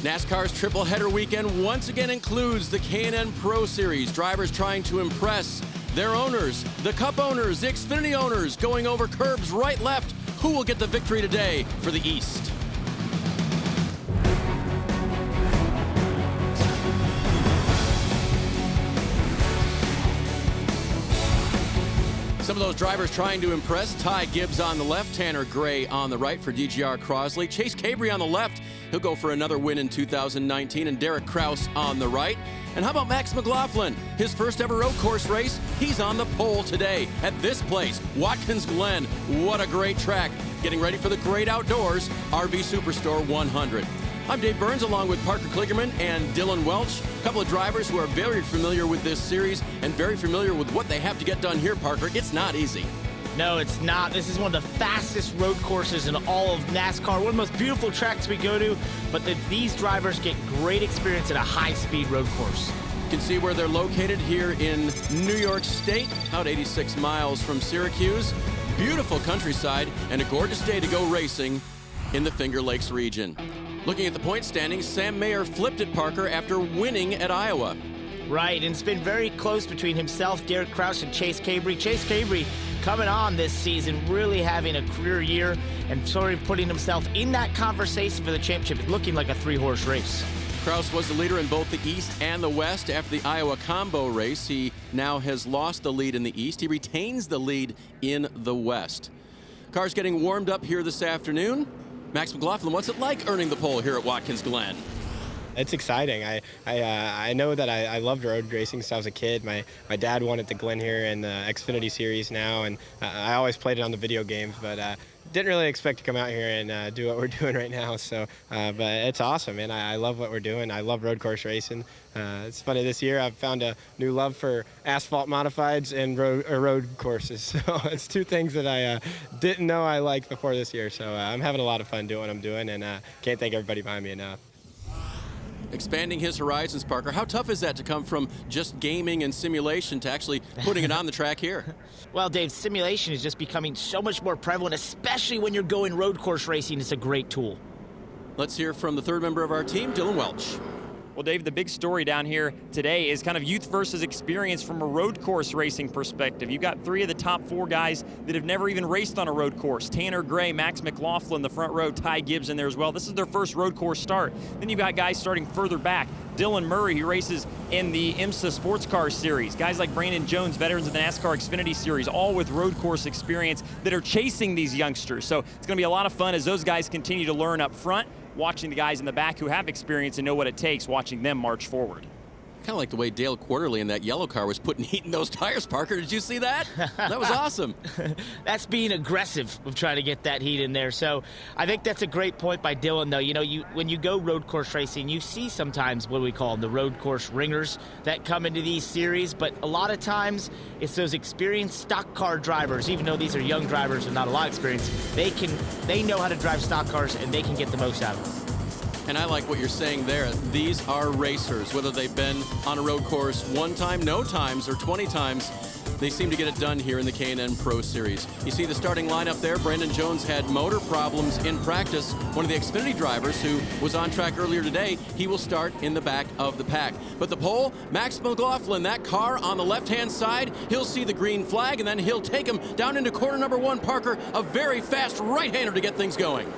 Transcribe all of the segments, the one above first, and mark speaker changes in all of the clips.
Speaker 1: NASCAR's triple header weekend once again includes the K&N Pro Series. Drivers trying to impress their owners, the Cup owners, the Xfinity owners, going over curbs right, left. Who will get the victory today for the East? Some of those drivers trying to impress. Ty Gibbs on the left, Tanner Gray on the right for DGR Crosley. Chase Cabry on the left. He'll go for another win in 2019. And Derek Kraus on the right. And how about Max McLaughlin? His first ever road course race. He's on the pole today at this place, Watkins Glen. What a great track. Getting ready for the great outdoors, RV Superstore 100. I'm Dave Burns along with Parker Kligerman and Dylan Welch. A couple of drivers who are very familiar with this series and very familiar with what they have to get done here, Parker. It's not easy.
Speaker 2: No, it's not. This is one of the fastest road courses in all of NASCAR. One of the most beautiful tracks we go to, but these drivers get great experience at a high-speed road course.
Speaker 1: You can see where they're located here in New York State, about 86 miles from Syracuse. Beautiful countryside and a gorgeous day to go racing in the Finger Lakes region. Looking at the point standings, Sam Mayer flipped at Parker after winning at Iowa.
Speaker 2: Right, and it's been very close between himself, Derek Kraus, and Chase Cabry. Chase Cabry coming on this season, really having a career year and sort of putting himself in that conversation for the championship. It's looking like a three-horse race.
Speaker 1: Kraus was the leader in both the East and the West after the Iowa combo race. He now has lost the lead in the East. He retains the lead in the West. Cars getting warmed up here this afternoon. Max McLaughlin, what's it like earning the pole here at Watkins Glen?
Speaker 3: It's exciting. I know that I loved road racing since I was a kid. My dad won at the Glen here in the Xfinity Series now, and I always played it on the video games, but didn't really expect to come out here and do what we're doing right now. So, but it's awesome, and I love what we're doing. I love road course racing. It's funny, this year I've found a new love for asphalt modifieds and road courses. So it's two things that I didn't know I liked before this year. So I'm having a lot of fun doing what I'm doing, and can't thank everybody behind me enough.
Speaker 1: Expanding his horizons, Parker. How tough is that to come from just gaming and simulation to actually putting it on the track here?
Speaker 2: Well, Dave, simulation is just becoming so much more prevalent, especially when you're going road course racing. It's a great tool.
Speaker 1: Let's hear from the third member of our team, Dylan Welch.
Speaker 4: Well, Dave, the big story down here today is kind of youth versus experience from a road course racing perspective. You've got three of the top four guys that have never even raced on a road course. Tanner Gray, Max McLaughlin, the front row, Ty Gibbs in there as well. This is their first road course start. Then you've got guys starting further back. Dylan Murray, who races in the IMSA Sports Car Series. Guys like Brandon Jones, veterans of the NASCAR Xfinity Series, all with road course experience that are chasing these youngsters. So it's going to be a lot of fun as those guys continue to learn up front, watching the guys in the back who have experience and know what it takes, watching them march forward.
Speaker 1: Kind of like the way Dale Quarterly in that yellow car was putting heat in those tires, Parker. Did you see that? That was awesome.
Speaker 2: That's being aggressive of trying to get that heat in there. So I think that's a great point by Dylan, though. You know, when you go road course racing, you see sometimes what do we call them, the road course ringers that come into these series. But a lot of times it's those experienced stock car drivers, even though these are young drivers and not a lot of experience, they know how to drive stock cars and they can get the most out of them.
Speaker 1: And I like what you're saying there. These are racers, whether they've been on a road course one time, no times, or 20 times. They seem to get it done here in the K&N Pro Series. You see the starting lineup there. Brandon Jones had motor problems in practice. One of the Xfinity drivers who was on track earlier today, he will start in the back of the pack. But the pole, Max McLaughlin, that car on the left-hand side, he'll see the green flag, and then he'll take him down into corner number one. Parker, a very fast right-hander to get things going.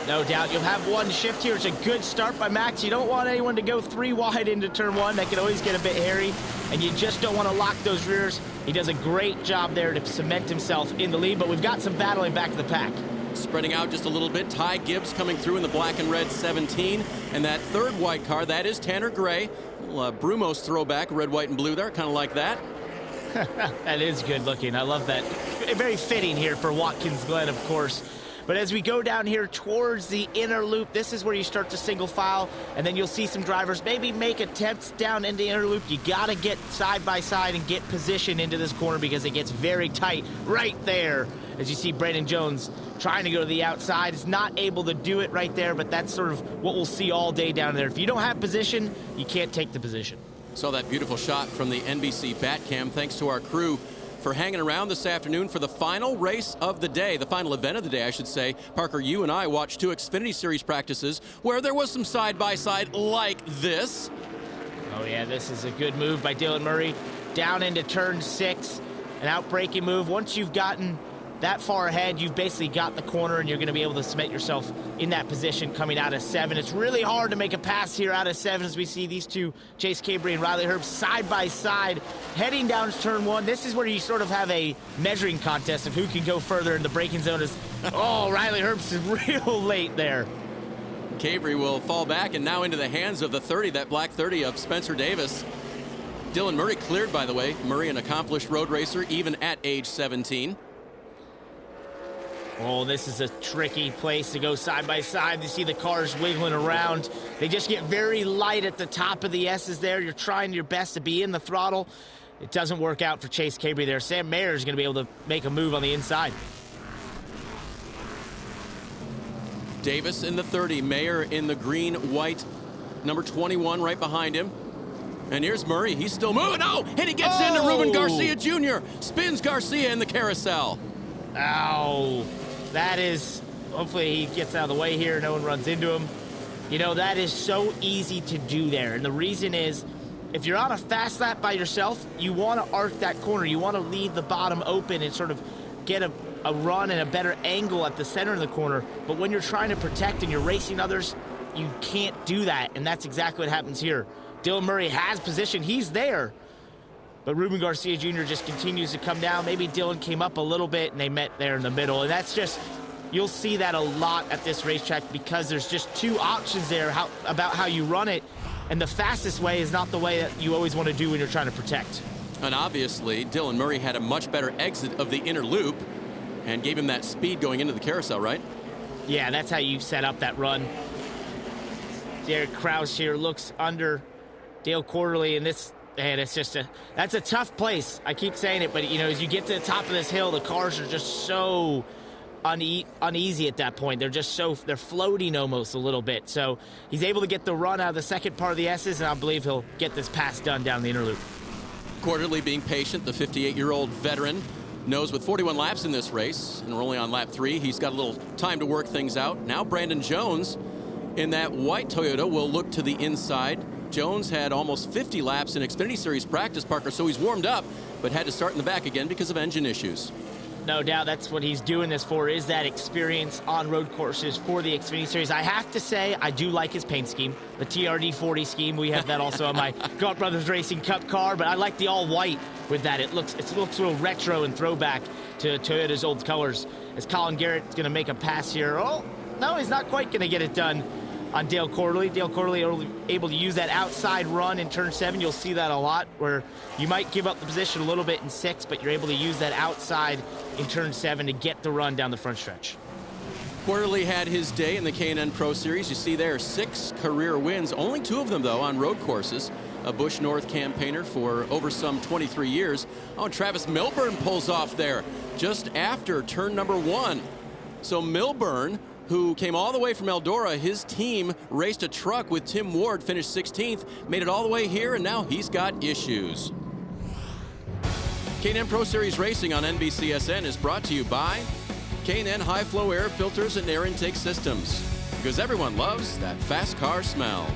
Speaker 2: No doubt. You'll have one shift here. It's a good start by Max. You don't want anyone to go three wide into turn one. That can always get a bit hairy, and you just don't want to lock those rears. He does a great job there to cement himself in the lead, but we've got some battling back to the pack.
Speaker 1: Spreading out just a little bit, Ty Gibbs coming through in the black and red 17, and that third white car, that is Tanner Gray. Brumos throwback, red, white, and blue there, kind of like that.
Speaker 2: That is good looking. I love that. Very fitting here for Watkins Glen, of course. But as we go down here towards the inner loop, this is where you start to single file, and then you'll see some drivers maybe make attempts down into the inner loop. You got to get side by side and get position into this corner because it gets very tight right there. As you see Brandon Jones trying to go to the outside, is not able to do it right there, but that's sort of what we'll see all day down there. If you don't have position, you can't take the position.
Speaker 1: Saw that beautiful shot from the NBC Batcam. Thanks to our crew for hanging around this afternoon for the final race of the day, the final event of the day, I should say. Parker, you and I watched 2 Xfinity Series practices where there was some side-by-side like this.
Speaker 2: Oh yeah, this is a good move by Dylan Murray. Down into turn 6, an out-braking move. Once you've gotten that far ahead, you've basically got the corner, and you're going to be able to cement yourself in that position coming out of 7. It's really hard to make a pass here out of 7 as we see these two, Chase Cabrey and Riley Herbst, side by side, heading down to turn 1. This is where you sort of have a measuring contest of who can go further in the braking zone. Oh, Riley Herbst is real late there.
Speaker 1: Cabrey will fall back and now into the hands of the 30, that black 30 of Spencer Davis. Dylan Murray cleared, by the way. Murray, an accomplished road racer, even at age 17.
Speaker 2: Oh, this is a tricky place to go side by side. You see the cars wiggling around. They just get very light at the top of the S's there. You're trying your best to be in the throttle. It doesn't work out for Chase Cabrey there. Sam Mayer is going to be able to make a move on the inside.
Speaker 1: Davis in the 30, Mayer in the green-white, number 21 right behind him. And here's Murray. He's still moving. Oh, and he gets into Ruben Garcia Jr. Spins Garcia in the carousel.
Speaker 2: Ow. That is, hopefully he gets out of the way here. No one runs into him. You know, that is so easy to do there. And the reason is, if you're on a fast lap by yourself, you want to arc that corner. You want to leave the bottom open and sort of get a run and a better angle at the center of the corner. But when you're trying to protect and you're racing others, you can't do that. And that's exactly what happens here. Dylan Murray has position. He's there. But Ruben Garcia Jr. just continues to come down. Maybe Dylan came up a little bit and they met there in the middle. And that's just, you'll see that a lot at this racetrack because there's just 2 options there about how you run it. And the fastest way is not the way that you always want to do when you're trying to protect.
Speaker 1: And obviously, Dylan Murray had a much better exit of the inner loop and gave him that speed going into the carousel, right?
Speaker 2: Yeah, that's how you set up that run. Derek Kraus here looks under Dale Quarterly, and this, man, it's just that's a tough place. I keep saying it, but you know, as you get to the top of this hill, the cars are just so uneasy at that point. They're floating almost a little bit. So he's able to get the run out of the second part of the S's, and I believe he'll get this pass done down the inner loop.
Speaker 1: Quarterly being patient, the 58-year-old veteran knows with 41 laps in this race, and we're only on lap 3, he's got a little time to work things out. Now Brandon Jones in that white Toyota will look to the inside. Jones had almost 50 laps in Xfinity Series practice, Parker, so he's warmed up, but had to start in the back again because of engine issues.
Speaker 2: No doubt that's what he's doing this for, is that experience on road courses for the Xfinity Series. I have to say, I do like his paint scheme, the TRD 40 scheme. We have that also on my Gaunt Brothers Racing Cup car, but I like the all-white with that. It looks real retro and throwback to Toyota's old colors. As Colin Garrett's going to make a pass here. Oh, no, he's not quite going to get it done on Dale Quarterly. Dale Quarterly able to use that outside run in turn 7. You'll see that a lot, where you might give up the position a little bit in 6, but you're able to use that outside in turn 7 to get the run down the front stretch.
Speaker 1: Quarterly had his day in the K&N Pro Series. You see there 6 career wins, only 2 of them though on road courses. A Busch North campaigner for over some 23 years. Oh, Travis Milburn pulls off there just after turn number 1. So Milburn, who came all the way from Eldora, his team raced a truck with Tim Ward, finished 16th, made it all the way here, and now he's got issues. K&N Pro Series Racing on NBCSN is brought to you by K&N High Flow Air Filters and Air Intake Systems, because everyone loves that fast car smell.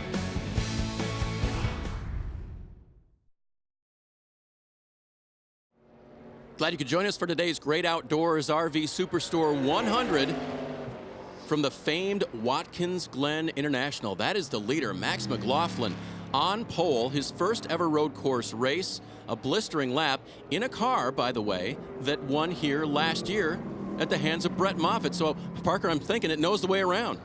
Speaker 1: Glad you could join us for today's Great Outdoors RV Superstore 100. From the famed Watkins Glen International, that is the leader, Max McLaughlin, on pole, his first ever road course race, a blistering lap in a car, by the way, that won here last year at the hands of Brett Moffitt. So, Parker, I'm thinking it knows the way around.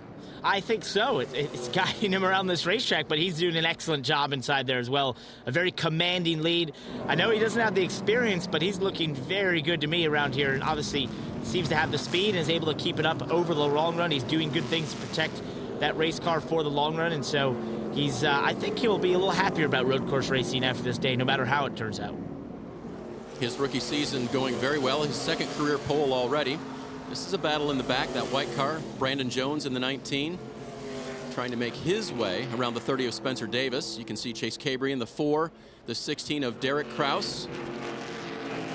Speaker 2: I think so. It's guiding him around this racetrack, but he's doing an excellent job inside there as well. A very commanding lead. I know he doesn't have the experience, but he's looking very good to me around here, and obviously seems to have the speed and is able to keep it up over the long run. He's doing good things to protect that race car for the long run, and so he's, I think he'll be a little happier about road course racing after this day, no matter how it turns out.
Speaker 1: His rookie season going very well, his second career pole already. This is a battle in the back, that white car. Brandon Jones in the 19, trying to make his way around the 30 of Spencer Davis. You can see Chase Cabrey in the 4, the 16 of Derek Kraus.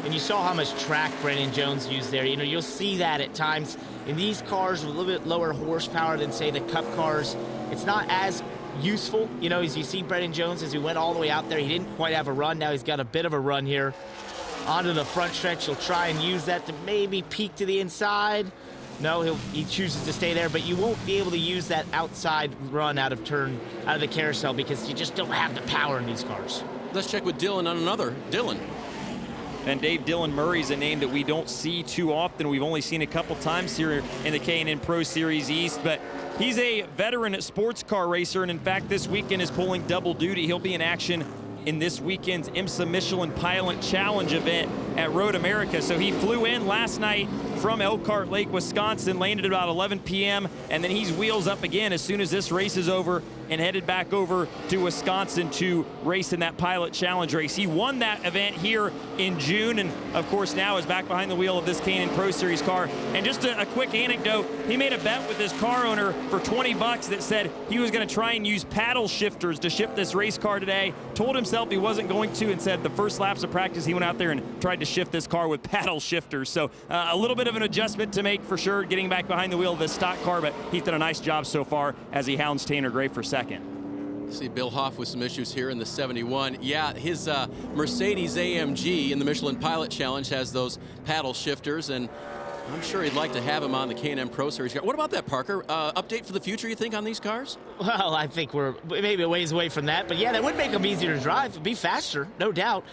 Speaker 2: and you saw how much track Brandon Jones used there. You know, you'll see that at times in these cars with a little bit lower horsepower than, say, the Cup cars. It's not as useful, you know, as you see Brandon Jones as he went all the way out there. He didn't quite have a run. Now he's got a bit of a run here onto the front stretch. He'll try and use that to maybe peek to the inside. No, he chooses to stay there, but you won't be able to use that outside run out of the carousel because you just don't have the power in these cars.
Speaker 1: Let's check with Dylan on another. Dylan.
Speaker 4: And Dave, Dylan Murray's a name that we don't see too often. We've only seen a couple times here in the K&N Pro Series East, but he's a veteran sports car racer, and in fact, this weekend is pulling double duty. He'll be in action in this weekend's IMSA Michelin Pilot Challenge event at Road America. So he flew in last night from Elkhart Lake, Wisconsin, landed at about 11 p.m., and then he's wheels up again as soon as this race is over and headed back over to Wisconsin to race in that Pilot Challenge race. He won that event here in June, and of course now is back behind the wheel of this K&N Pro Series car. And just a quick anecdote, he made a bet with his car owner for 20 bucks that said he was going to try and use paddle shifters to shift this race car today. Told himself he wasn't going to, and said the first laps of practice he went out there and tried to shift this car with paddle shifters. So a little bit of an adjustment to make for sure, getting back behind the wheel of this stock car, but he's done a nice job so far as he hounds Tanner Gray for second.
Speaker 1: See Bill Hoff with some issues here in the 71. Yeah, his Mercedes AMG in the Michelin Pilot Challenge has those paddle shifters, and I'm sure he'd like to have him on the K&N Pro Series car. What about that, Parker? Update for the future, you think, on these cars?
Speaker 2: Well, I think we're maybe a ways away from that, but yeah, that would make them easier to drive. It'd be faster, no doubt.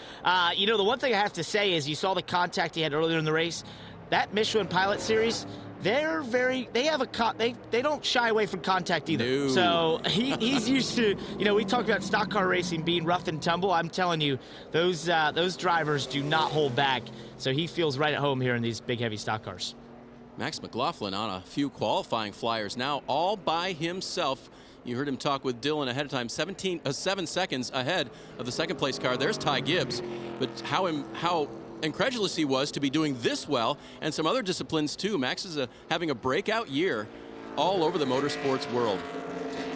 Speaker 2: You know, the one thing I have to say is you saw the contact he had earlier in the race. That Michelin Pilot Series, they don't shy away from contact either.
Speaker 1: No.
Speaker 2: So he's used to, you know, we talked about stock car racing being rough and tumble. I'm telling you, those drivers do not hold back. So he feels right at home here in these big, heavy stock cars.
Speaker 1: Max McLaughlin on a few qualifying flyers now, all by himself. You heard him talk with Dylan ahead of time, 7 seconds ahead of the second place car. There's Ty Gibbs, but how incredulous he was to be doing this well, and some other disciplines too. Max is having a breakout year all over the motorsports world.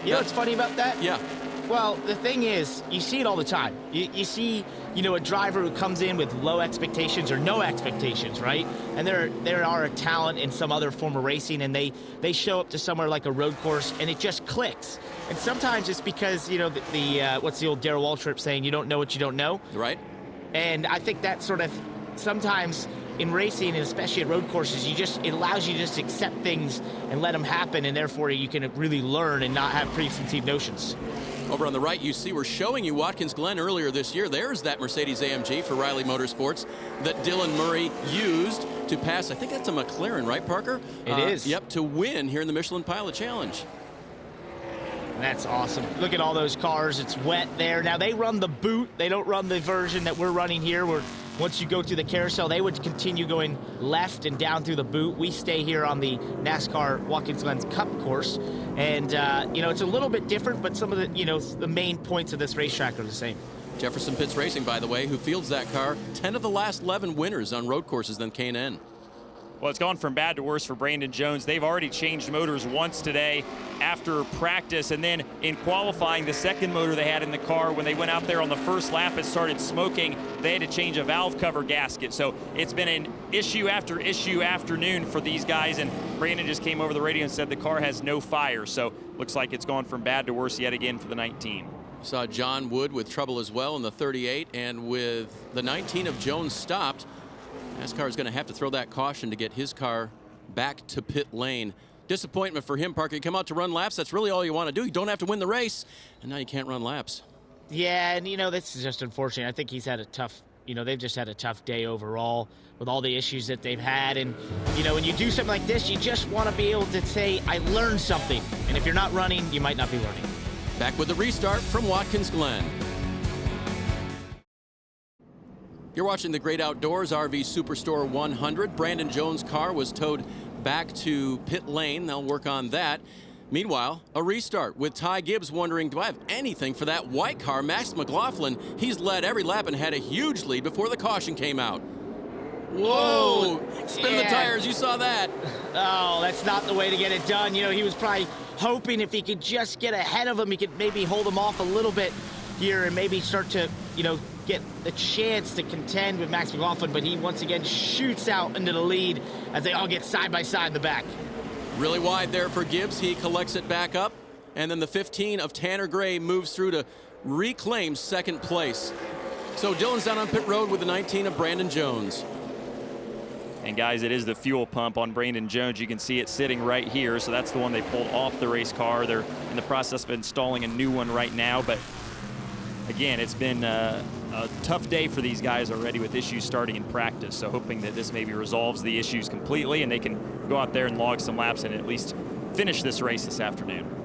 Speaker 2: You know what's funny about that?
Speaker 1: Yeah.
Speaker 2: Well, the thing is, you see it all the time. You see, you know, a driver who comes in with low expectations or no expectations, right? And there are a talent in some other form of racing, and they show up to somewhere like a road course, and it just clicks. And sometimes it's because, you know, what's the old Darrell Waltrip saying, you don't know what you don't know?
Speaker 1: Right.
Speaker 2: And I think that sort of sometimes in racing, and especially at road courses, it allows you to just accept things and let them happen, and therefore you can really learn and not have preconceived notions.
Speaker 1: Over on the right, you see we're showing you Watkins Glen earlier this year. There's that Mercedes AMG for Riley Motorsports that Dylan Murray used to pass. I think that's a McLaren, right, Parker?
Speaker 2: It is.
Speaker 1: Yep, to win here in the Michelin Pilot Challenge.
Speaker 2: That's awesome. Look at all those cars. It's wet there. Now, they run the boot. They don't run the version that we're running here, where once you go through the carousel, they would continue going left and down through the boot. We stay here on the NASCAR Watkins Glen Cup course. And, you know, it's a little bit different, but some of the, you know, the main points of this racetrack are the same.
Speaker 1: Jefferson Pitts Racing, by the way, who fields that car, 10 of the last 11 winners on road courses than K&N.
Speaker 4: Well, it's gone from bad to worse for Brandon Jones. They've already changed motors once today after practice, and then in qualifying, the second motor they had in the car, when they went out there on the first lap, it started smoking. They had to change a valve cover gasket. So it's been an issue after issue afternoon for these guys, and Brandon just came over the radio and said the car has no fire. So looks like it's gone from bad to worse yet again for the 19.
Speaker 1: Saw John Wood with trouble as well in the 38, and with the 19 of Jones stopped, NASCAR is going to have to throw that caution to get his car back to pit lane. Disappointment for him, Parker. You come out to run laps, that's really all you want to do. You don't have to win the race, and now you can't run laps.
Speaker 2: Yeah, and, you know, this is just unfortunate. I think he's had a tough, you know, they've just had a tough day overall with all the issues that they've had. And, you know, when you do something like this, you just want to be able to say, I learned something. And if you're not running, you might not be learning.
Speaker 1: Back with the restart from Watkins Glen. You're watching The Great Outdoors RV Superstore 100. Brandon Jones' car was towed back to pit lane. They'll work on that. Meanwhile, a restart with Ty Gibbs wondering, do I have anything for that white car? Max McLaughlin, he's led every lap and had a huge lead before the caution came out. Whoa! Spin the tires, you saw that.
Speaker 2: Oh, that's not the way to get it done. You know, he was probably hoping if he could just get ahead of him, he could maybe hold him off a little bit here and maybe start to, you know, get the chance to contend with Max McLaughlin, but he once again shoots out into the lead as they all get side by side in the back.
Speaker 1: Really wide there for Gibbs. He collects it back up. And then the 15 of Tanner Gray moves through to reclaim second place. So Dylan's down on pit road with the 19 of Brandon Jones.
Speaker 4: And guys, it is the fuel pump on Brandon Jones. You can see it sitting right here. So that's the one they pulled off the race car. They're in the process of installing a new one right now. But again, it's been a tough day for these guys already with issues starting in practice. So hoping that this maybe resolves the issues completely and they can go out there and log some laps and at least finish this race this afternoon.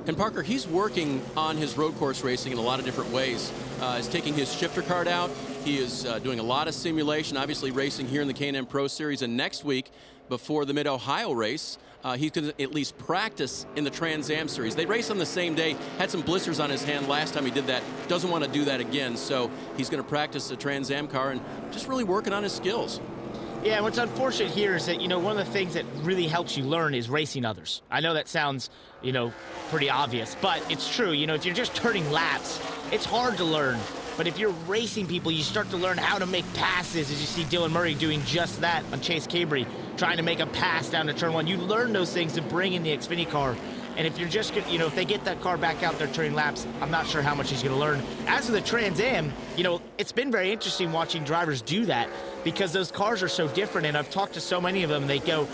Speaker 1: And Parker, he's working on his road course racing in a lot of different ways. He's taking his shifter card out. He is doing a lot of simulation, obviously racing here in the K&N Pro Series. And next week, before the Mid-Ohio race, he's going to at least practice in the Trans Am Series. They race on the same day. Had some blisters on his hand last time he did that. Doesn't want to do that again. So he's going to practice the Trans Am car and just really working on his skills.
Speaker 2: Yeah, what's unfortunate here is that, one of the things that really helps you learn is racing others. I know that sounds, pretty obvious, but it's true. If you're just turning laps, it's hard to learn. But if you're racing people, you start to learn how to make passes, as you see Dylan Murray doing just that on Chase Cabrey, trying to make a pass down to turn one. You learn those things to bring in the Xfinity car. And if you're just, if they get that car back out there turning laps, I'm not sure how much he's going to learn. As for the Trans Am, it's been very interesting watching drivers do that because those cars are so different. And I've talked to so many of them, and they go,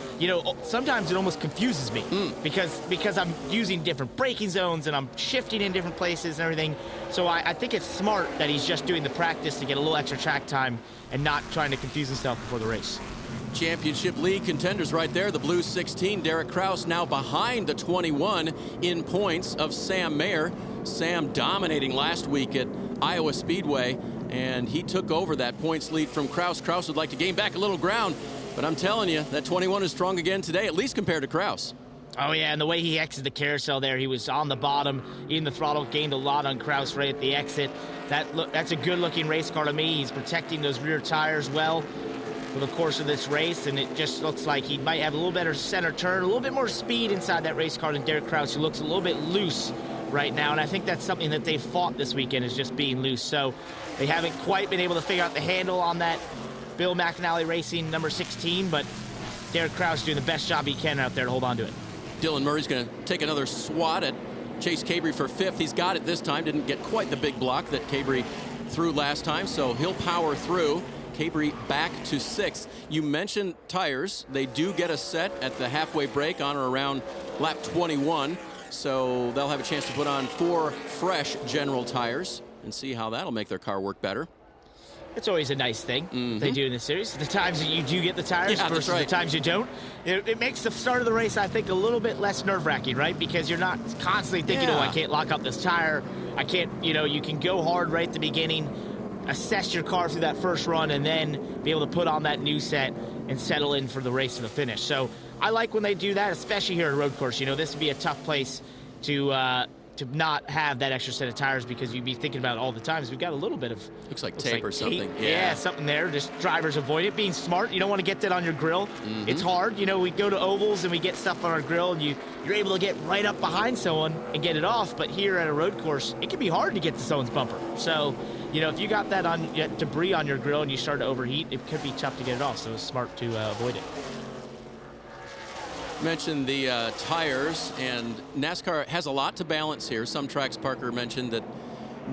Speaker 2: sometimes it almost confuses me because I'm using different braking zones and I'm shifting in different places and everything. So I think it's smart that he's just doing the practice to get a little extra track time and not trying to confuse himself before the race.
Speaker 1: Championship league contenders right there. The blue 16, Derek Kraus, now behind the 21 in points of Sam Mayer. Sam dominating last week at Iowa Speedway, and he took over that points lead from Kraus. Kraus would like to gain back a little ground, but I'm telling you, that 21 is strong again today, at least compared to Kraus.
Speaker 2: Oh, yeah, and the way he exited the carousel there, he was on the bottom, in the throttle, gained a lot on Kraus right at the exit. That's a good-looking race car to me. He's protecting those rear tires well for the course of this race, and it just looks like he might have a little better center turn, a little bit more speed inside that race car than Derek Kraus, who looks a little bit loose right now, and I think that's something that they've fought this weekend, is just being loose. So they haven't quite been able to figure out the handle on that Bill McAnally Racing number 16, but Derek Kraus doing the best job he can out there to hold on to it.
Speaker 1: Dylan Murray's going to take another swat at Chase Cabrey for fifth. He's got it this time. Didn't get quite the big block that Cabrey threw last time, so he'll power through. Cabrey back to sixth. You mentioned tires. They do get a set at the halfway break on or around lap 21, so they'll have a chance to put on 4 fresh General tires and see how that'll make their car work better.
Speaker 2: It's always a nice thing they do in this series. The times that you do get the tires versus the times you don't, it makes the start of the race, I think, a little bit less nerve-wracking, right? Because you're not constantly thinking, oh, I can't lock up this tire. I can't, you can go hard right at the beginning, assess your car through that first run, and then be able to put on that new set and settle in for the race to the finish. So I like when they do that, especially here at a road course. This would be a tough place to not have that extra set of tires because you'd be thinking about it all the time. So we've got a little bit of
Speaker 1: looks like tape or something.
Speaker 2: Yeah, something there. Just drivers avoid it. Being smart, you don't want to get that on your grill. It's hard. We go to ovals and we get stuff on our grill, and you're able to get right up behind someone and get it off. But here at a road course, it can be hard to get to someone's bumper. So if you got that on debris on your grill and you start to overheat, it could be tough to get it off. So it's smart to avoid it.
Speaker 1: Mentioned the tires, and NASCAR has a lot to balance here. Some tracks, Parker mentioned, that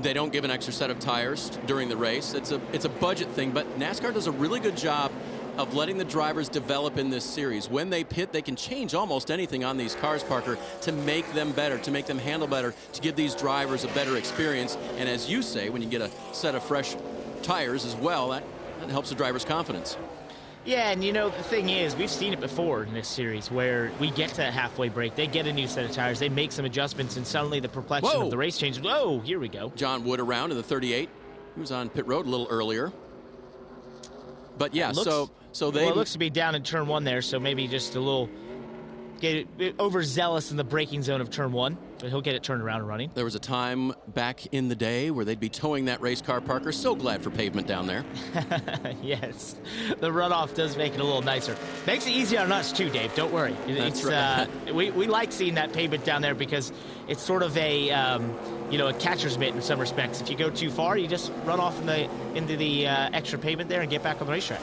Speaker 1: they don't give an extra set of tires during the race. It's a budget thing, but NASCAR does a really good job of letting the drivers develop in this series. When they pit, they can change almost anything on these cars, Parker, to make them better, to make them handle better, to give these drivers a better experience. And as you say, when you get a set of fresh tires as well, that helps the driver's confidence.
Speaker 2: Yeah, and the thing is, we've seen it before in this series where we get to a halfway break, they get a new set of tires, they make some adjustments, and suddenly the complexion of the race changes. Whoa, here we go.
Speaker 1: John Wood around in the 38. He was on pit road a little earlier. But yeah, so they...
Speaker 2: Well, it looks to be down in turn 1 there, so maybe just a little overzealous in the braking zone of turn 1, but he'll get it turned around and running.
Speaker 1: There was a time back in the day where they'd be towing that race car, Parker. So glad for pavement down there.
Speaker 2: Yes, the runoff does make it a little nicer. Makes it easier on us too, Dave. Don't worry.
Speaker 1: That's right.
Speaker 2: We like seeing that pavement down there because it's sort of a a catcher's mitt in some respects. If you go too far, you just run off into the extra pavement there and get back on the racetrack.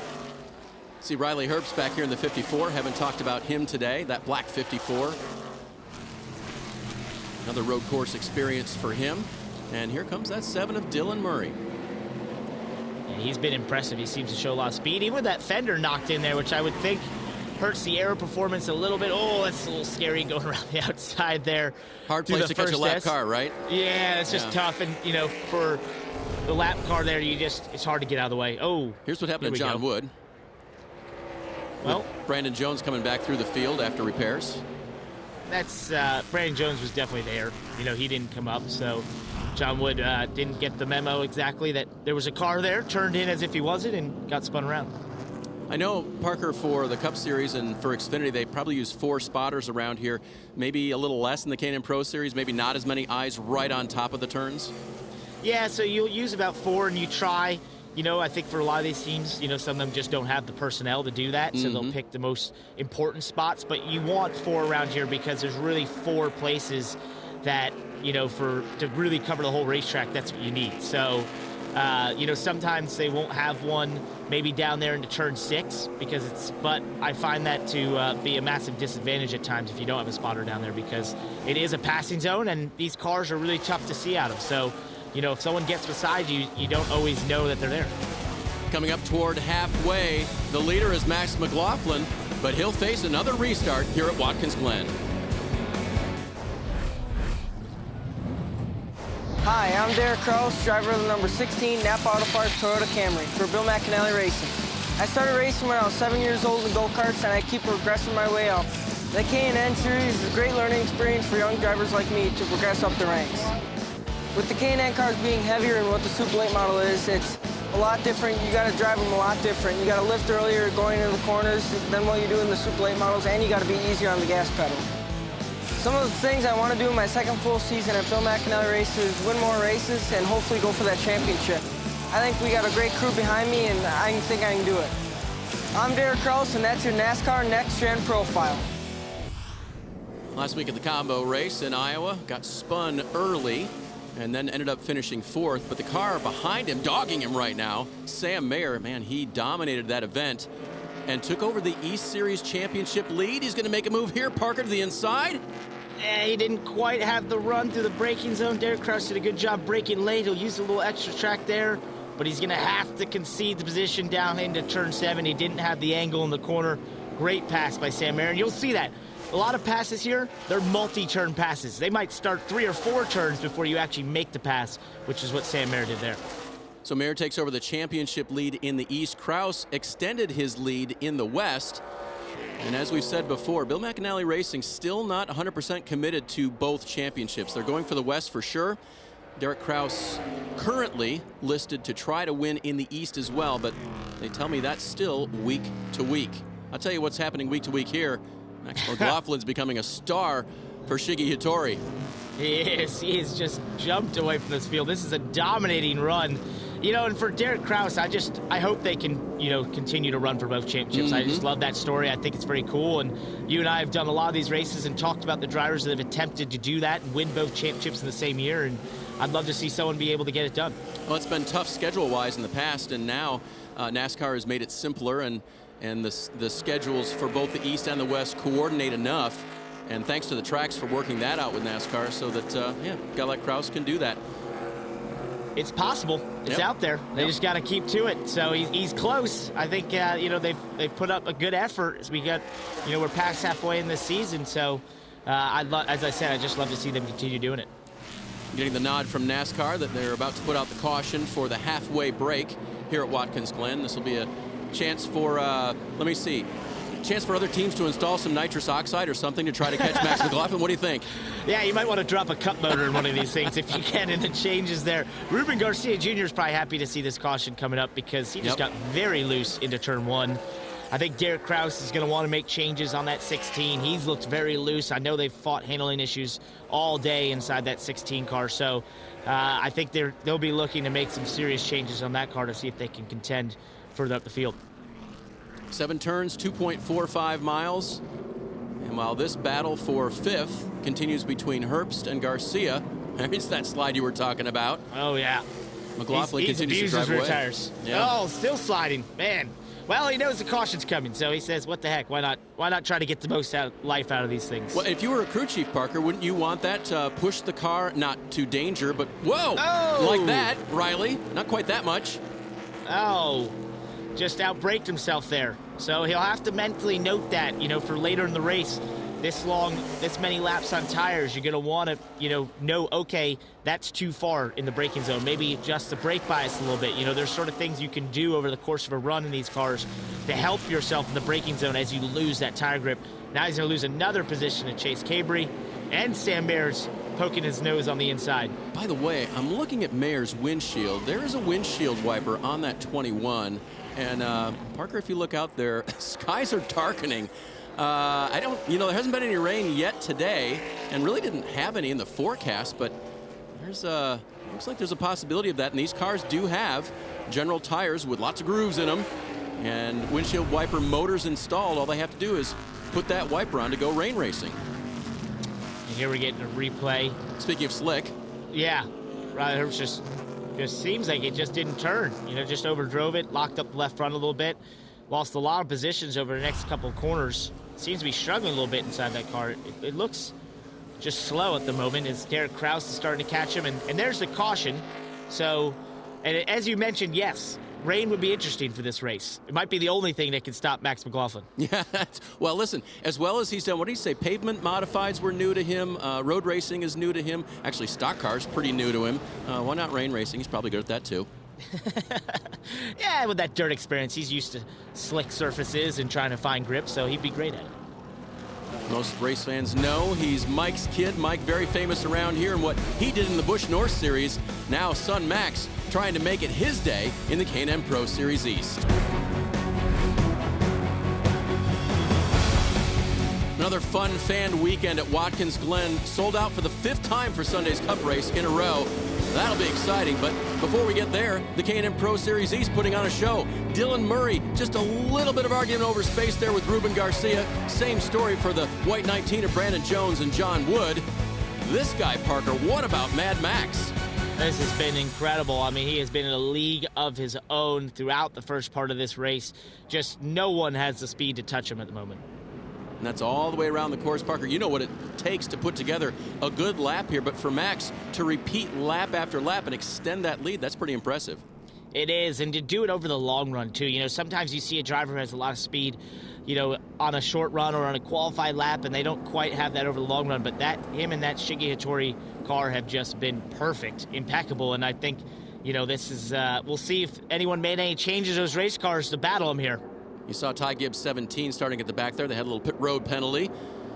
Speaker 1: See Riley Herbst back here in the 54. Haven't talked about him today. That black 54. Another road course experience for him. And here comes that 7 of Dylan Murray.
Speaker 2: Yeah, he's been impressive. He seems to show a lot of speed. Even with that fender knocked in there, which I would think hurts the aero performance a little bit. Oh, that's a little scary going around the outside there.
Speaker 1: Hard place to catch a lap car, right?
Speaker 2: Yeah, it's just tough. And, for the lap car there, it's hard to get out of the way. Oh,
Speaker 1: here's what happened to John Wood.
Speaker 2: Well,
Speaker 1: Brandon Jones coming back through the field after repairs.
Speaker 2: That's Brandon Jones was definitely there. He didn't come up, so John Wood didn't get the memo exactly that there was a car there, turned in as if he wasn't, and got spun around.
Speaker 1: I know, Parker, for the Cup Series and for Xfinity, they probably use 4 spotters around here, maybe a little less in the K&N Pro Series, maybe not as many eyes right on top of the turns.
Speaker 2: Yeah, so you'll use about 4, and you try. I think for a lot of these teams, some of them just don't have the personnel to do that, so they'll pick the most important spots. But you want 4 around here because there's really 4 places that, to really cover the whole racetrack, that's what you need. So, sometimes they won't have one maybe down there into turn 6 but I find that to be a massive disadvantage at times if you don't have a spotter down there, because it is a passing zone and these cars are really tough to see out of. So, if someone gets beside you, you don't always know that they're there.
Speaker 1: Coming up toward halfway, the leader is Max McLaughlin, but he'll face another restart here at Watkins Glen.
Speaker 5: Hi, I'm Derek Krause, driver of the number 16 Napa Auto Parts Toyota Camry for Bill McAnally Racing. I started racing when I was 7 years old in go-karts, and I keep progressing my way up. The K&N Series is a great learning experience for young drivers like me to progress up the ranks. With the K&N cars being heavier and what the Super Late model is, it's a lot different. You got to drive them a lot different. You got to lift earlier going into the corners than what you do in the Super Late models, and you got to be easier on the gas pedal. Some of the things I want to do in my second full season at Bill McAnally Racing is win more races and hopefully go for that championship. I think we got a great crew behind me, and I think I can do it. I'm Derek Krause, and that's your NASCAR Next Gen Profile.
Speaker 1: Last week at the combo race in Iowa, got spun early and then ended up finishing 4th. But the car behind him, dogging him right now, Sam Mayer, man, he dominated that event and took over the East Series championship lead. He's going to make a move here, Parker, to the inside.
Speaker 2: Yeah, he didn't quite have the run through the braking zone. Derek Krause did a good job braking late. He'll use a little extra track there, but he's going to have to concede the position down into turn 7. He didn't have the angle in the corner. Great pass by Sam Mayer, and you'll see that. A lot of passes here, they're multi-turn passes. They might start 3 or 4 turns before you actually make the pass, which is what Sam Mayer did there.
Speaker 1: So Mayer takes over the championship lead in the East. Krause extended his lead in the West. And as we've said before, Bill McAnally Racing still not 100% committed to both championships. They're going for the West for sure. Derek Krause currently listed to try to win in the East as well, but they tell me that's still week to week. I'll tell you what's happening week to week here. Max McLaughlin's becoming a star for Shiggy Hattori.
Speaker 2: He has just jumped away from this field. This is a dominating run. And for Derek Krause, I hope they can, continue to run for both championships. I just love that story. I think it's very cool. And you and I have done a lot of these races and talked about the drivers that have attempted to do that and win both championships in the same year. And I'd love to see someone be able to get it done.
Speaker 1: Well, it's been tough schedule-wise in the past, and now NASCAR has made it simpler, and the schedules for both the East and the West coordinate enough. And thanks to the tracks for working that out with NASCAR, so that a guy like Krause can do that.
Speaker 2: It's possible. It's out there. They just got to keep to it. So he's close. I think they've put up a good effort as we got. We're past halfway in this season. So as I said, I just love to see them continue doing it.
Speaker 1: Getting the nod from NASCAR that they're about to put out the caution for the halfway break here at Watkins Glen. This will be a chance for chance for other teams to install some nitrous oxide or something to try to catch Max McLaughlin. What do you think?
Speaker 2: Yeah, you might want to drop a cup motor in one of these things if you can, and the changes there. Ruben Garcia Jr. is probably happy to see this caution coming up because he just got very loose into turn 1. I think Derek Krause is going to want to make changes on that 16. He's looked very loose. I know they've fought handling issues all day inside that 16 car, so I think they'll be looking to make some serious changes on that car to see if they can contend further up the field.
Speaker 1: 7 turns, 2.45 miles. And while this battle for 5th continues between Herbst and Garcia, There's that slide you were talking about.
Speaker 2: Oh, yeah.
Speaker 1: McLaughlin
Speaker 2: He's
Speaker 1: continues to
Speaker 2: abused
Speaker 1: drive
Speaker 2: his
Speaker 1: away.
Speaker 2: rear tires.
Speaker 1: Yeah.
Speaker 2: Oh, still sliding. Man. Well, he knows the caution's coming, so he says, what the heck? Why not try to get the most life out of these things?
Speaker 1: Well, if you were a crew chief, Parker, wouldn't you want that to push the car not to danger, but whoa!
Speaker 2: Oh!
Speaker 1: Like that, Riley. Not quite that much.
Speaker 2: Oh, just outbraked himself there. So he'll have to mentally note that, for later in the race. This many laps on tires, you're going to want to, know, okay, that's too far in the braking zone. Maybe adjust the brake bias a little bit. There's sort of things you can do over the course of a run in these cars to help yourself in the braking zone as you lose that tire grip. Now he's going to lose another position to Chase Cabrey, and Sam Mayer's poking his nose on the inside.
Speaker 1: By the way, I'm looking at Mayer's windshield. There is a windshield wiper on that 21. And Parker, if you look out there, skies are darkening. There hasn't been any rain yet today, and really didn't have any in the forecast, but looks like there's a possibility of that. And these cars do have general tires with lots of grooves in them, and windshield wiper motors installed. All they have to do is put that wiper on to go rain racing.
Speaker 2: And here we're getting a replay.
Speaker 1: Speaking of slick.
Speaker 2: Yeah, Riley Herbst just seems like it just didn't turn. Just overdrove it, locked up the left front a little bit, lost a lot of positions over the next couple of corners. Seems to be struggling a little bit inside that car. It looks just slow at the moment as Derek Kraus is starting to catch him. And there's the caution. So, and as you mentioned, yes, rain would be interesting for this race. It might be the only thing that can stop Max McLaughlin.
Speaker 1: Yeah, well, listen, as well as he's done, what did he say? Pavement modifieds were new to him. Road racing is new to him. Actually, stock cars, pretty new to him. Why not rain racing? He's probably good at that, too.
Speaker 2: Yeah, with that dirt experience, he's used to slick surfaces and trying to find grip, so he'd be great at it.
Speaker 1: Most race fans know he's Mike's kid. Mike, very famous around here, and what he did in the Busch North Series. Now, son Max trying to make it his day in the K&N Pro Series East. Another fun fan weekend at Watkins Glen, sold out for the 5th time for Sunday's Cup race in a row. That'll be exciting, but before we get there, the K&N Pro Series East putting on a show. Dylan Murray, just a little bit of argument over space there with Ruben Garcia. Same story for the White 19 of Brandon Jones and John Wood. This guy, Parker, what about Mad Max?
Speaker 2: This has been incredible. I mean, he has been in a league of his own throughout the first part of this race. Just no one has the speed to touch him at the moment.
Speaker 1: And that's all the way around the course, Parker. You know what it takes to put together a good lap here, but for Max to repeat lap after lap and extend that lead, that's pretty impressive.
Speaker 2: It is, and to do it over the long run, too. Sometimes you see a driver who has a lot of speed, on a short run or on a qualified lap, and they don't quite have that over the long run, but him and that Shiggy Hattori car have just been perfect, impeccable, and I think, this is, we'll see if anyone made any changes to those race cars to battle him here.
Speaker 1: You saw Ty Gibbs 17 starting at the back there. They had a little pit road penalty.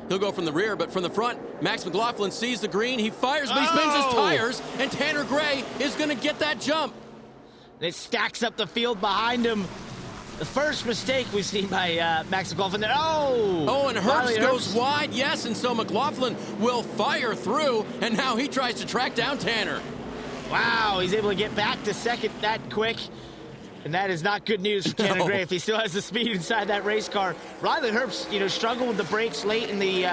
Speaker 1: He'll go from the rear, but from the front, Max McLaughlin sees the green. He fires, but he spins his tires, and Tanner Gray is going to get that jump.
Speaker 2: And it stacks up the field behind him. The first mistake we've seen by Max McLaughlin there.
Speaker 1: And Herbst goes wide, yes, and so McLaughlin will fire through, and now he tries to track down Tanner.
Speaker 2: Wow, he's able to get back to second that quick. And that is not good news for Tanner Gray if he still has the speed inside that race car. Riley Herbst, struggled with the brakes late in the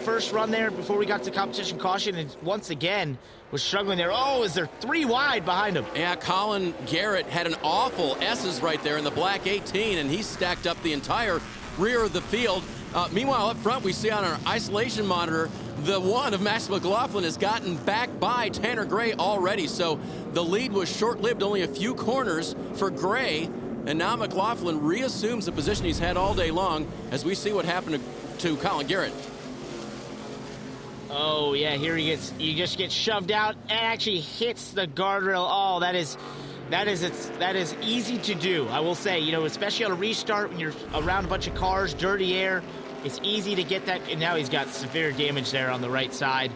Speaker 2: first run there before we got to competition caution, and once again was struggling there. Is there 3 wide behind him?
Speaker 1: Yeah, Colin Garrett had an awful S's right there in the black 18, and he stacked up the entire rear of the field. Meanwhile, up front, we see on our isolation monitor, the one of Max McLaughlin has gotten back by Tanner Gray already. So the lead was short-lived, only a few corners for Gray. And now McLaughlin reassumes the position he's had all day long as we see what happened to Colin Garrett.
Speaker 2: Oh, yeah, here he just gets shoved out and actually hits the guardrail. Oh, that is easy to do, I will say. Especially on a restart when you're around a bunch of cars, dirty air. It's easy to get that, and now he's got severe damage there on the right side.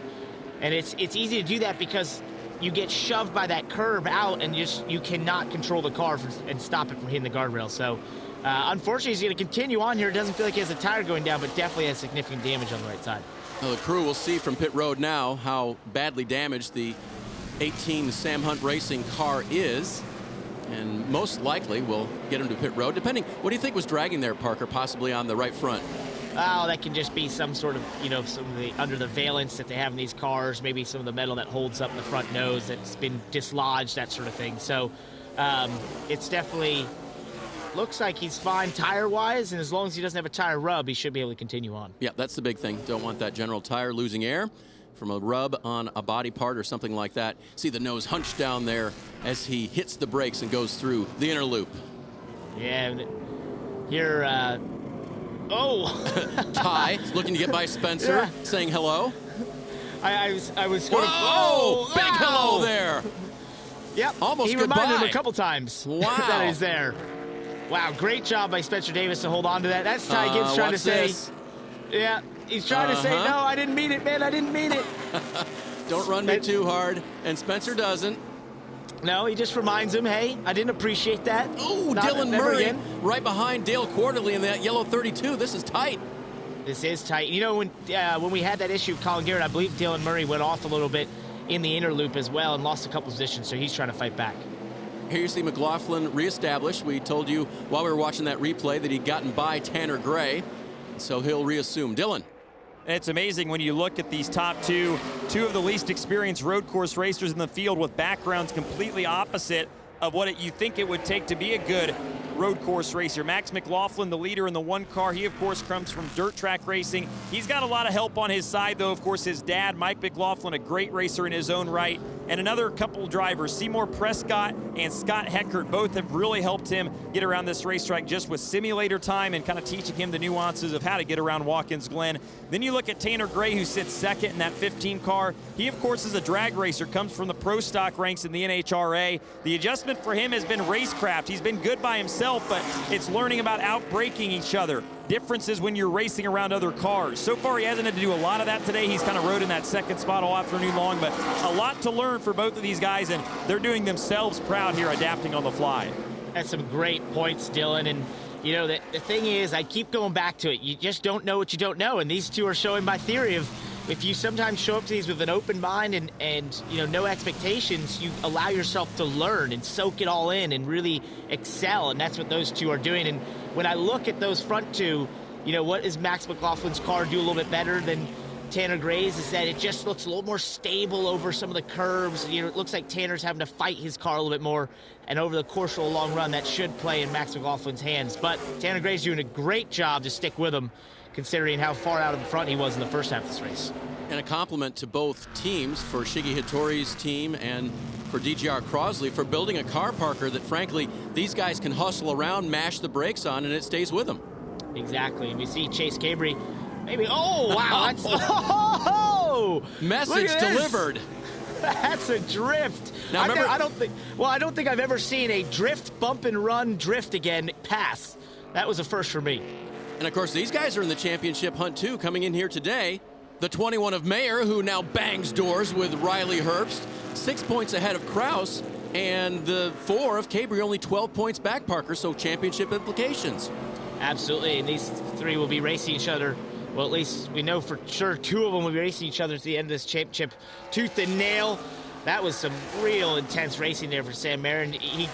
Speaker 2: And it's easy to do that because you get shoved by that curb out, and you cannot control the car and stop it from hitting the guardrail. So, unfortunately, he's going to continue on here. It doesn't feel like he has a tire going down, but definitely has significant damage on the right side.
Speaker 1: Well, the crew will see from pit road now how badly damaged the 18 Sam Hunt Racing car is. And most likely will get him to pit road, depending. What do you think was dragging there, Parker, possibly on the right front?
Speaker 2: Oh, that can just be some sort of, some of the under the valence that they have in these cars, maybe some of the metal that holds up the front nose that's been dislodged, that sort of thing. So it's definitely looks like he's fine tire-wise, and as long as he doesn't have a tire rub, he should be able to continue on.
Speaker 1: Yeah, that's the big thing. Don't want that general tire losing air from a rub on a body part or something like that. See the nose hunched down there as he hits the brakes and goes through the inner loop.
Speaker 2: Yeah, here,
Speaker 1: Ty looking to get by Spencer, saying hello.
Speaker 2: I was going
Speaker 1: big hello there.
Speaker 2: Yep,
Speaker 1: almost
Speaker 2: he
Speaker 1: goodbye.
Speaker 2: reminded him a couple times.
Speaker 1: Wow.
Speaker 2: That he's there. Wow, great job by Spencer Davis to hold on to that. That's Ty Gibbs trying to say.
Speaker 1: This?
Speaker 2: Yeah, he's trying to say, no, I didn't mean it, man, I didn't mean it.
Speaker 1: Don't run me too hard, and Spencer doesn't.
Speaker 2: No, he just reminds him, hey, I didn't appreciate that.
Speaker 1: Ooh, Dylan Murray right behind Dale Quarterly in that yellow 32. This is tight.
Speaker 2: This is tight. When we had that issue with Colin Garrett, I believe Dylan Murray went off a little bit in the inner loop as well and lost a couple positions, so he's trying to fight back.
Speaker 1: Here you see McLaughlin reestablished. We told you while we were watching that replay that he'd gotten by Tanner Gray, so he'll reassume. Dylan.
Speaker 4: It's amazing when you look at these top two of the least experienced road course racers in the field with backgrounds completely opposite of what you think it would take to be a good road course racer. Max McLaughlin, the leader in the one car, he of course comes from dirt track racing. He's got a lot of help on his side though. Of course, his dad, Mike McLaughlin, a great racer in his own right, and another couple drivers, Seymour Prescott and Scott Heckert, both have really helped him get around this racetrack just with simulator time and kind of teaching him the nuances of how to get around Watkins Glen. Then you look at Tanner Gray, who sits second in that 15 car. He of course is a drag racer, comes from the pro stock ranks in the NHRA. The adjustment for him has been racecraft. He's been good by himself, but it's learning about outbraking each other. Differences when you're racing around other cars. So far, he hasn't had to do a lot of that today. He's kind of rode in that second spot all afternoon long, but a lot to learn for both of these guys, and they're doing themselves proud here, adapting on the fly.
Speaker 2: That's some great points, Dylan, and the thing is, I keep going back to it. You just don't know what you don't know, and these two are showing my theory of if you sometimes show up to these with an open mind and no expectations, you allow yourself to learn and soak it all in and really excel, and that's what those two are doing. And when I look at those front two, what does Max McLaughlin's car do a little bit better than Tanner Gray's is that it just looks a little more stable over some of the curves. It looks like Tanner's having to fight his car a little bit more, and over the course of a long run, that should play in Max McLaughlin's hands. But Tanner Gray's doing a great job to stick with him, considering how far out in front he was in the first half of this race.
Speaker 1: And a compliment to both teams, for Shiggy Hattori's team and for DGR Crosley, for building a car, Parker, that frankly these guys can hustle around, mash the brakes on, and it stays with them. Exactly.
Speaker 2: And we see Chase Cabry maybe, oh wow, that's
Speaker 1: message delivered.
Speaker 2: That's a drift.
Speaker 1: Now remember,
Speaker 2: I don't think I've ever seen a drift, bump and run, drift again pass. That was a first for me.
Speaker 1: And of course, these guys are in the championship hunt too, coming in here today. The 21 of Mayer, who now bangs doors with Riley Herbst, 6 points ahead of Kraus, and the 4 of Cabry only 12 points back, Parker, so championship implications.
Speaker 2: Absolutely, and these three will be racing each other. Well, at least we know for sure 2 of them will be racing each other at the end of this championship, tooth and nail. That was some real intense racing there for Sam Mayer. He,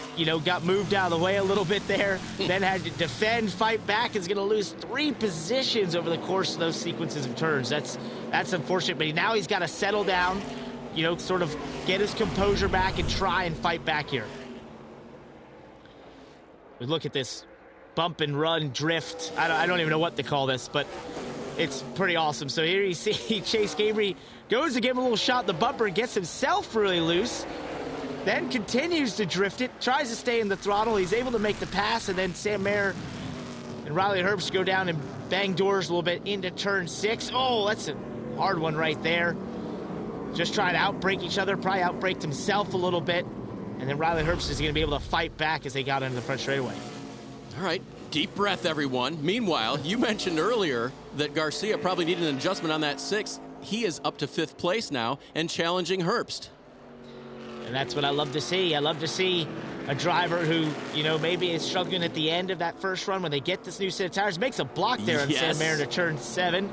Speaker 2: got moved out of the way a little bit there, then had to defend, fight back, is going to lose 3 positions over the course of those sequences of turns. That's unfortunate, but now he's got to settle down, sort of get his composure back and try and fight back here. We look at this bump and run drift. I don't even know what to call this, but it's pretty awesome. So here you see Chase Cabry goes to give him a little shot in the bumper and gets himself really loose, then continues to drift it, tries to stay in the throttle. He's able to make the pass, and then Sam Mayer and Riley Herbst go down and bang doors a little bit into turn 6. Oh, that's a hard one right there. Just trying to outbrake each other, probably outbraked himself a little bit, and then Riley Herbst is going to be able to fight back as they got into the front straightaway.
Speaker 1: All right, deep breath, everyone. Meanwhile, you mentioned earlier that Garcia probably needed an adjustment on that 6. He is up to 5th place now and challenging Herbst.
Speaker 2: And that's what I love to see. I love to see a driver who, maybe is struggling at the end of that first run when they get this new set of tires. Makes a block there on Sam Mayer to turn 7.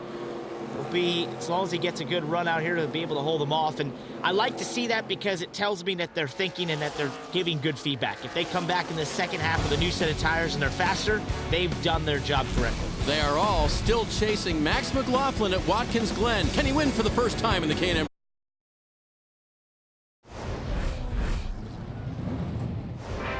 Speaker 2: be, as long as he gets a good run out here, to be able to hold them off. And I like to see that because it tells me that they're thinking and that they're giving good feedback. If they come back in the second half with a new set of tires and they're faster, they've done their job correctly.
Speaker 1: They are all still chasing Max McLaughlin at Watkins Glen. Can he win for the first time in the K&M?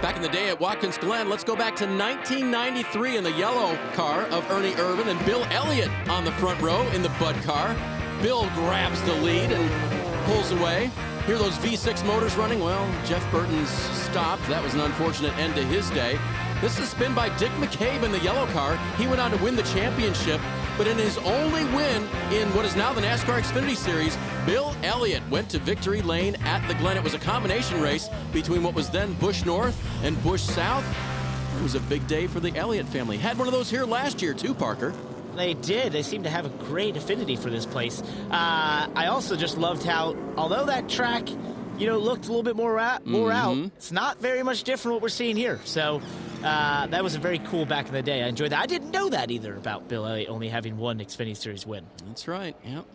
Speaker 1: Back in the day at Watkins Glen, let's go back to 1993 in the yellow car of Ernie Irvan and Bill Elliott on the front row in the Bud car. Bill grabs the lead and pulls away. Hear those V6 motors running? Well, Jeff Burton's stopped. That was an unfortunate end to his day. This is spin by Dick McCabe in the yellow car. He went on to win the championship, but in his only win in what is now the NASCAR Xfinity Series, Bill Elliott went to victory lane at the Glen. It was a combination race between what was then Busch North and Busch South. It was a big day for the Elliott family. Had one of those here last year too, Parker.
Speaker 2: They did. They seem to have a great affinity for this place. I also just loved how, although that track, looked a little bit more out, it's not very much different what we're seeing here. So that was a very cool back in the day. I enjoyed that. I didn't know that either about Bill Elliott only having one Xfinity Series win.
Speaker 1: That's right. Yep.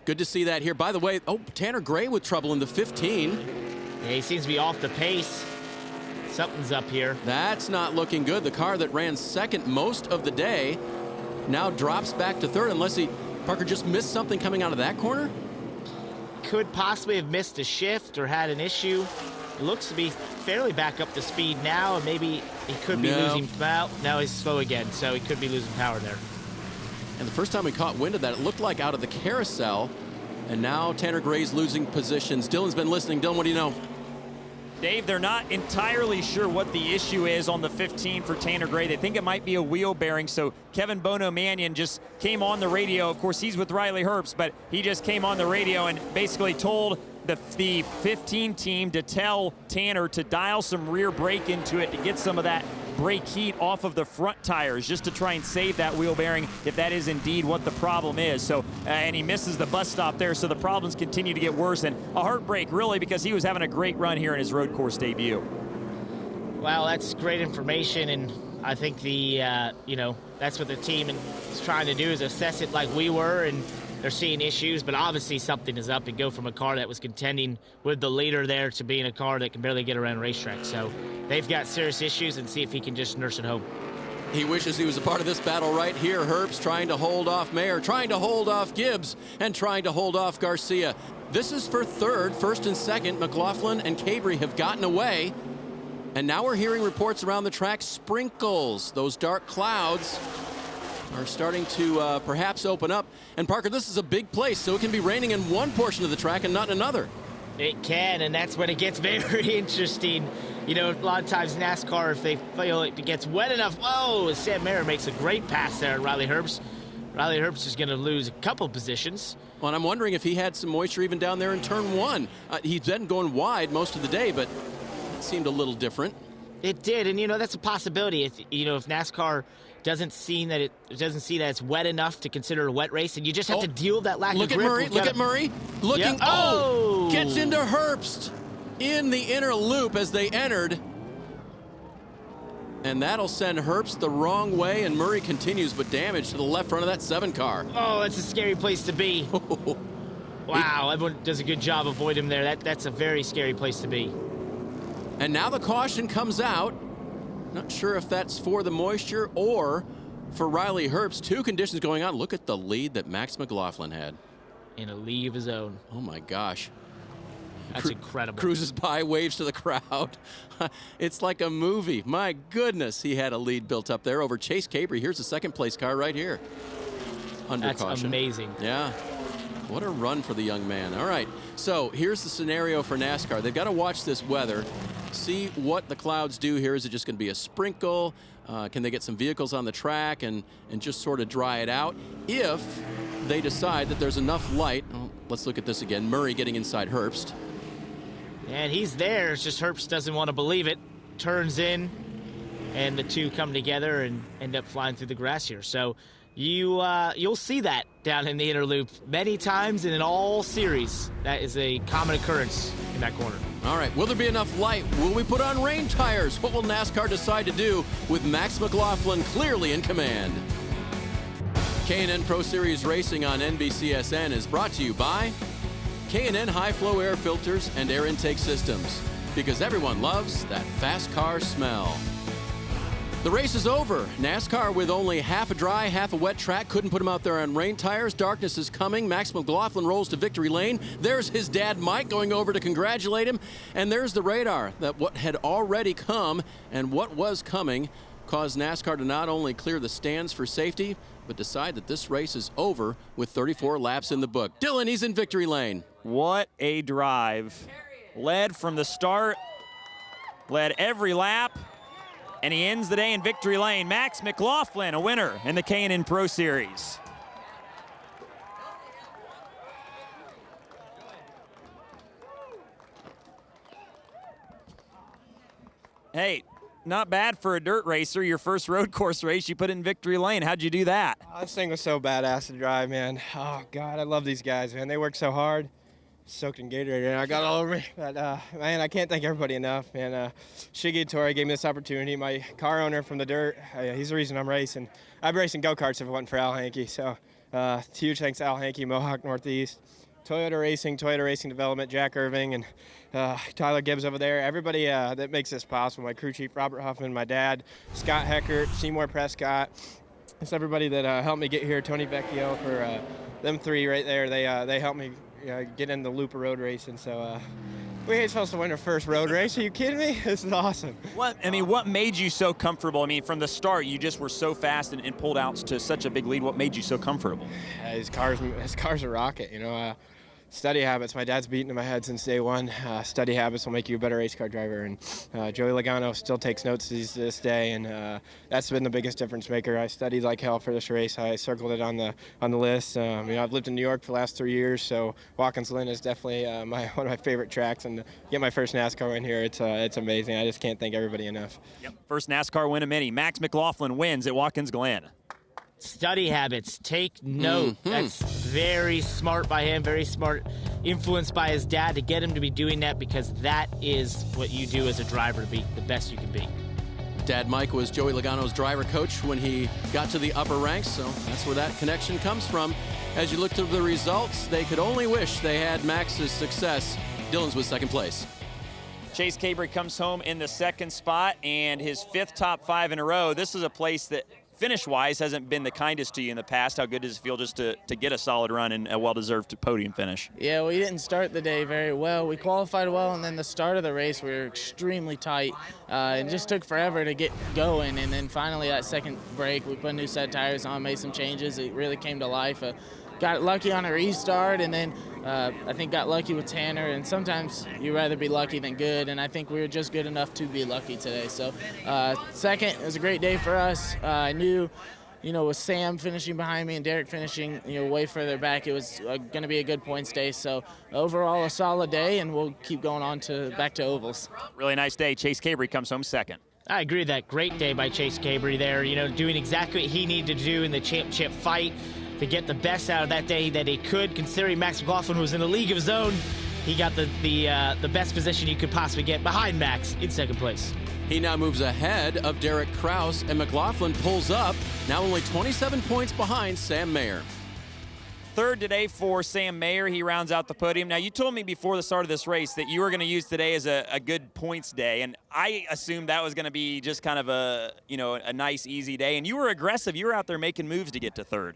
Speaker 1: Good to see that here. By the way, Tanner Gray with trouble in the 15.
Speaker 2: Yeah, he seems to be off the pace. Something's up here.
Speaker 1: That's not looking good. The car that ran second most of the day now drops back to third, unless Parker just missed something coming out of that corner.
Speaker 2: Could possibly have missed a shift or had an issue. It looks to be fairly back up to speed now, and maybe he could be losing power. Now he's slow again, so he could be losing power there.
Speaker 1: And the first time we caught wind of that, it looked like out of the carousel, and now Tanner Gray's losing positions. Dylan's been listening. Dylan, what do you know?
Speaker 4: Dave, they're not entirely sure what the issue is on the 15 for Tanner Gray. They think it might be a wheel bearing, so Kevin Bono Mannion just came on the radio. Of course, he's with Riley Herbst, but he just came on the radio and basically told the 15 team to tell Tanner to dial some rear brake into it to get some of that brake heat off of the front tires, just to try and save that wheel bearing if that is indeed what the problem is. So, and he misses the bus stop there, so the problems continue to get worse, and a heartbreak really, because he was having a great run here in his road course debut.
Speaker 2: Well, that's great information, and I think that's what the team is trying to do, is assess it like we were, and they're seeing issues, but obviously something is up, and go from a car that was contending with the leader there to being a car that can barely get around a racetrack. So they've got serious issues, and see if he can just nurse it home.
Speaker 1: He wishes he was a part of this battle right here. Herbst trying to hold off Mayer, trying to hold off Gibbs, and trying to hold off Garcia. This is for third. First and second, McLaughlin and Cabry have gotten away. And now we're hearing reports around the track, sprinkles. Those dark clouds are starting to perhaps open up. And Parker, this is a big place, so it can be raining in one portion of the track and not in another.
Speaker 2: It can, and that's when it gets very interesting. A lot of times NASCAR, if they feel it gets wet enough, Sam Mayer makes a great pass there at Riley Herbst. Riley Herbst is going to lose a couple positions.
Speaker 1: Well, and I'm wondering if he had some moisture even down there in turn one. He's been going wide most of the day, but it seemed a little different.
Speaker 2: It did, and that's a possibility. If NASCAR doesn't see that it's wet enough to consider a wet race, and you just have to deal with that lack of grip.
Speaker 1: Look at Murray. Looking.
Speaker 2: Yeah.
Speaker 1: Gets into Herbst in the inner loop as they entered. And that'll send Herbst the wrong way, and Murray continues, but damage to the left front of that 7 car.
Speaker 2: Oh, that's a scary place to be. Wow, everyone does a good job avoiding him there. That's a very scary place to be.
Speaker 1: And now the caution comes out. Not sure if that's for the moisture or for Riley Herbst. Two conditions going on. Look at the lead that Max McLaughlin had.
Speaker 2: In a league of his own.
Speaker 1: Oh, my gosh.
Speaker 2: That's incredible.
Speaker 1: Cruises by, waves to the crowd. It's like a movie. My goodness, he had a lead built up there over Chase Cabry. Here's the second place car right here. Under caution.
Speaker 2: That's amazing.
Speaker 1: Yeah. What a run for the young man. All right, so here's the scenario for NASCAR. They've got to watch this weather, see what the clouds do here. Is it just going to be a sprinkle? Can they get some vehicles on the track and just sort of dry it out? If they decide that there's enough light, let's look at this again. Murray getting inside Herbst.
Speaker 2: And he's there. It's just Herbst doesn't want to believe it. Turns in, and the two come together and end up flying through the grass here. So you'll see that down in the inner loop many times and in all series. That is a common occurrence in that corner.
Speaker 1: All right, will there be enough light? Will we put on rain tires? What will NASCAR decide to do with Max McLaughlin clearly in command? K&N Pro Series Racing on NBCSN is brought to you by K&N High Flow Air Filters and Air Intake Systems, because everyone loves that fast car smell. The race is over. NASCAR with only half a dry, half a wet track. Couldn't put him out there on rain tires. Darkness is coming. Max McLaughlin rolls to victory lane. There's his dad, Mike, going over to congratulate him. And there's the radar that what had already come and what was coming caused NASCAR to not only clear the stands for safety, but decide that this race is over with 34 laps in the book. Dylan, he's in victory lane.
Speaker 4: What a drive. Led from the start, led every lap, and he ends the day in victory lane. Max McLaughlin, a winner in the K&N Pro Series. Hey, not bad for a dirt racer. Your first road course race, you put in victory lane. How'd you do that?
Speaker 3: Oh, this thing was so badass to drive, man. Oh, God, I love these guys, man. They work so hard. Soaked in Gatorade, and I got all over me. But, man, I can't thank everybody enough, man. Shiggy Torre gave me this opportunity. My car owner from the dirt, he's the reason I'm racing. I'd be racing go-karts if it wasn't for Al Hankey. So huge thanks to Al Hankey, Mohawk Northeast, Toyota Racing Development, Jack Irving, and Tyler Gibbs over there. Everybody that makes this possible. My crew chief, Robert Huffman, my dad, Scott Heckert, Seymour Prescott. It's everybody that helped me get here. Tony Vecchio for them three right there. They helped me get in the loop of road racing. So we ain't supposed to win our first road race. Are you kidding me? This is awesome.
Speaker 4: What made you so comfortable? I mean, from the start, you just were so fast and pulled out to such a big lead. What made you so comfortable?
Speaker 3: His car's a rocket, you know. Study habits. My dad's beaten in my head since day one. Study habits will make you a better race car driver. And Joey Logano still takes notes to this day, and that's been the biggest difference maker. I studied like hell for this race. I circled it on the list. I've lived in New York for the last 3 years, so Watkins Glen is definitely one of my favorite tracks. And to get my first NASCAR win here, it's amazing. I just can't thank everybody enough.
Speaker 4: Yep. First NASCAR win of many. Max McLaughlin wins at Watkins Glen.
Speaker 2: Study habits, take note. That's very smart by him, very smart, influenced by his dad to get him to be doing that, because that is what you do as a driver to be the best you can be.
Speaker 1: Dad Mike was Joey Logano's driver coach when he got to the upper ranks, so that's where that connection comes from. As you look to the results, they could only wish they had Max's success. Dylan's with second place.
Speaker 4: Chase Cabry comes home in the second spot and his fifth top five in a row. This is a place that finish-wise hasn't been the kindest to you in the past. How good does it feel just to get a solid run and a well-deserved podium finish?
Speaker 6: Yeah, we didn't start the day very well. We qualified well, and then the start of the race we were extremely tight. It just took forever to get going, and then finally that second break, we put new set of tires on, made some changes. It really came to life. Got lucky on a restart, and then I think got lucky with Tanner, and sometimes you'd rather be lucky than good, and I think we were just good enough to be lucky today. So second, it was a great day for us. I knew, with Sam finishing behind me and Derek finishing, way further back, it was going to be a good points day. So overall, a solid day, and we'll keep going on back to ovals.
Speaker 4: Really nice day. Chase Cabry comes home second.
Speaker 2: I agree with that. Great day by Chase Cabry there, doing exactly what he needed to do in the championship fight to get the best out of that day that he could, considering Max McLaughlin was in a league of his own. He got the best position you could possibly get behind Max in second place.
Speaker 1: He now moves ahead of Derek Kraus, and McLaughlin pulls up, now only 27 points behind Sam Mayer.
Speaker 4: Third today for Sam Mayer. He rounds out the podium. Now, you told me before the start of this race that you were going to use today as a good points day, and I assumed that was going to be just kind of a nice, easy day. And you were aggressive. You were out there making moves to get to third.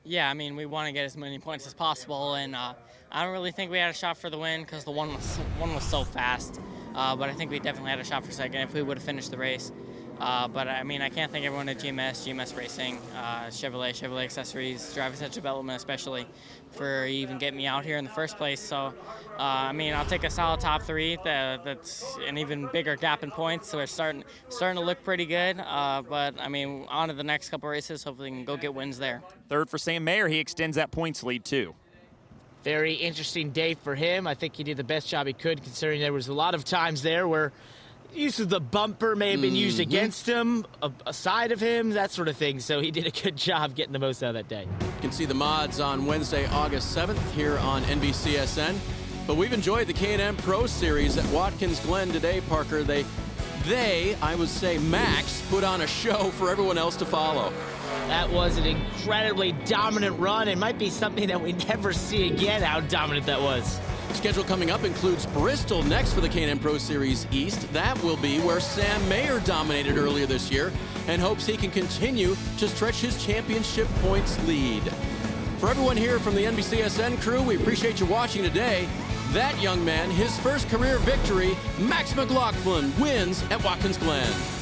Speaker 7: Yeah, we want to get as many points as possible, and I don't really think we had a shot for the win because the one was so fast. But I think we definitely had a shot for second if we would have finished the race. But I can't thank everyone at GMS Racing, Chevrolet Accessories, Driver's Edge Development especially, for even getting me out here in the first place. So, I'll take a solid top three. That's an even bigger gap in points. So we're starting to look pretty good. But on to the next couple races. Hopefully we can go get wins there.
Speaker 4: Third for Sam Mayer. He extends that points lead too.
Speaker 2: Very interesting day for him. I think he did the best job he could, considering there was a lot of times there where use of the bumper may have been used against him, aside of him, that sort of thing. So he did a good job getting the most out of that day.
Speaker 1: You can see the mods on Wednesday, August 7th here on NBCSN. But we've enjoyed the K&N Pro Series at Watkins Glen today, Parker. I would say Max, put on a show for everyone else to follow.
Speaker 2: That was an incredibly dominant run. It might be something that we never see again, how dominant that was.
Speaker 1: Schedule coming up includes Bristol next for the K&N Pro Series East. That will be where Sam Mayer dominated earlier this year and hopes he can continue to stretch his championship points lead. For everyone here from the NBCSN crew, we appreciate you watching today. That young man, his first career victory, Max McLaughlin, wins at Watkins Glen.